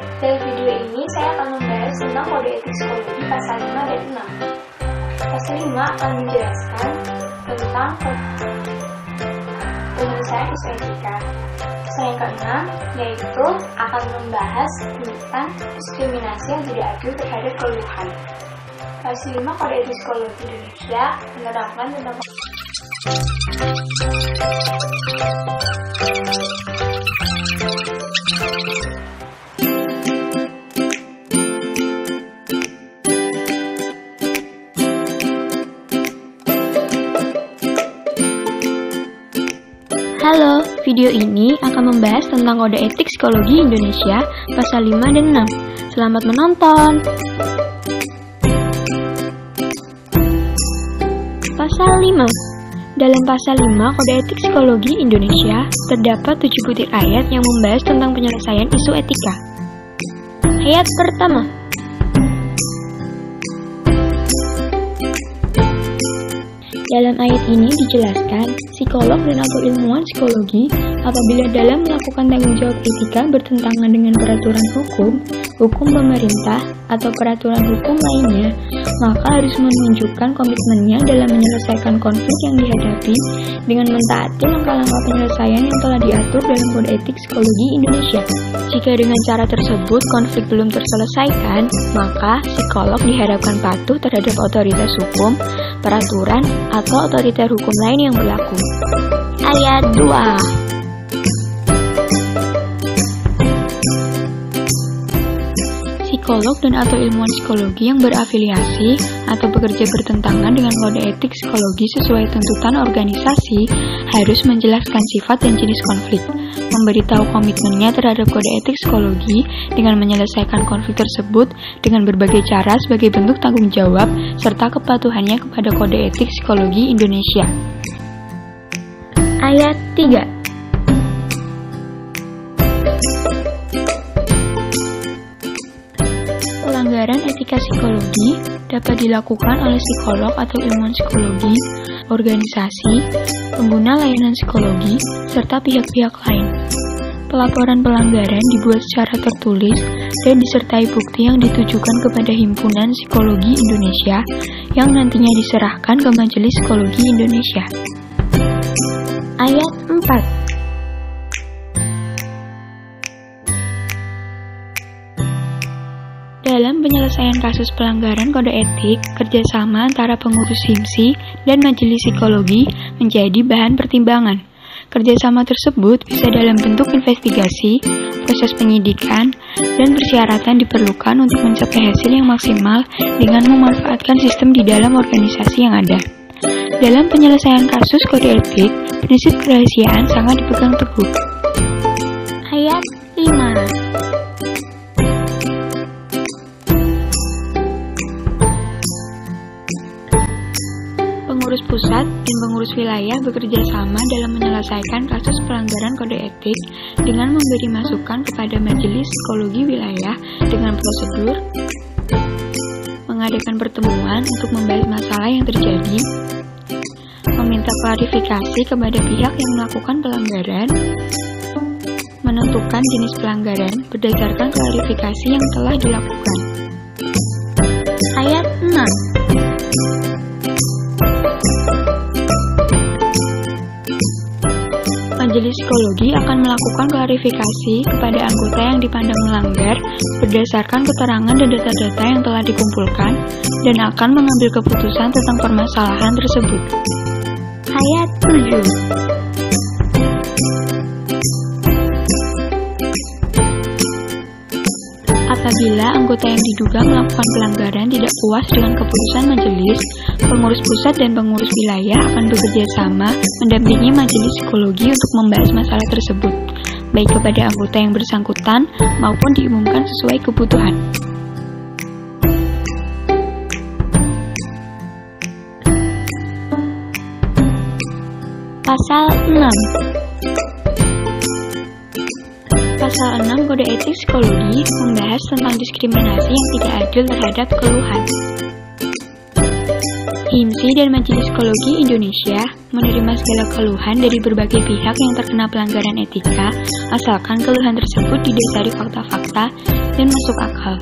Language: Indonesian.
Dalam video ini saya akan membahas tentang kode etik psikologi pasal 5 dan 6. Pasal 5 akan menjelaskan tentang penyelesaian isu etika. Pasal yang ke-6 yaitu akan membahas tentang diskriminasi yang tidak adil terhadap keluhan. Pasal 5 kode etik psikologi Indonesia menerangkan tentang Halo, video ini akan membahas tentang kode etik psikologi Indonesia pasal 5 dan 6. Selamat menonton! Pasal 5. Dalam pasal 5 kode etik psikologi Indonesia terdapat 7 butir ayat yang membahas tentang penyelesaian isu etika. Ayat pertama. Dalam ayat ini dijelaskan, psikolog dan atau ilmuwan psikologi apabila dalam melakukan tanggung jawab etika bertentangan dengan peraturan hukum pemerintah, atau peraturan hukum lainnya, maka harus menunjukkan komitmennya dalam menyelesaikan konflik yang dihadapi dengan mentaati langkah-langkah penyelesaian yang telah diatur dalam kode etik psikologi Indonesia. Jika dengan cara tersebut konflik belum terselesaikan, maka psikolog diharapkan patuh terhadap otoritas hukum, peraturan, atau otoriter hukum lain yang berlaku. Ayat 2. Psikolog dan atau ilmuwan psikologi yang berafiliasi atau bekerja bertentangan dengan kode etik psikologi sesuai tuntutan organisasi harus menjelaskan sifat dan jenis konflik, memberitahu komitmennya terhadap kode etik psikologi dengan menyelesaikan konflik tersebut dengan berbagai cara sebagai bentuk tanggung jawab serta kepatuhannya kepada kode etik psikologi Indonesia. Ayat 3. Pelanggaran etika psikologi dapat dilakukan oleh psikolog atau ilmuwan psikologi, organisasi, pengguna layanan psikologi, serta pihak-pihak lain. Pelaporan pelanggaran dibuat secara tertulis dan disertai bukti yang ditujukan kepada Himpunan Psikologi Indonesia yang nantinya diserahkan ke Majelis Psikologi Indonesia. Ayat 4. Dalam penyelesaian kasus pelanggaran kode etik, kerjasama antara pengurus HIMSI dan Majelis Psikologi menjadi bahan pertimbangan. Kerjasama tersebut bisa dalam bentuk investigasi, proses penyidikan, dan persyaratan diperlukan untuk mencapai hasil yang maksimal dengan memanfaatkan sistem di dalam organisasi yang ada. Dalam penyelesaian kasus kode etik, prinsip kerahasiaan sangat dipegang teguh. Ayat 5. Pengurus pusat dan pengurus wilayah bekerja sama dalam menyelesaikan kasus pelanggaran kode etik dengan memberi masukan kepada Majelis Psikologi Wilayah dengan prosedur, mengadakan pertemuan untuk membahas masalah yang terjadi, meminta klarifikasi kepada pihak yang melakukan pelanggaran, menentukan jenis pelanggaran berdasarkan klarifikasi yang telah dilakukan. Ayat 6. Majelis Psikologi akan melakukan klarifikasi kepada anggota yang dipandang melanggar berdasarkan keterangan dan data-data yang telah dikumpulkan dan akan mengambil keputusan tentang permasalahan tersebut. Ayat 7. Apabila anggota yang diduga melakukan pelanggaran tidak puas dengan keputusan majelis, pengurus pusat dan pengurus wilayah akan bekerja sama mendampingi Majelis Psikologi untuk membahas masalah tersebut, baik kepada anggota yang bersangkutan maupun diumumkan sesuai kebutuhan. Pasal 6. Pasal 6 Kode Etik Psikologi membahas tentang diskriminasi yang tidak adil terhadap keluhan. IMSI dan Majelis Psikologi Indonesia menerima segala keluhan dari berbagai pihak yang terkena pelanggaran etika, asalkan keluhan tersebut didasari fakta-fakta dan masuk akal.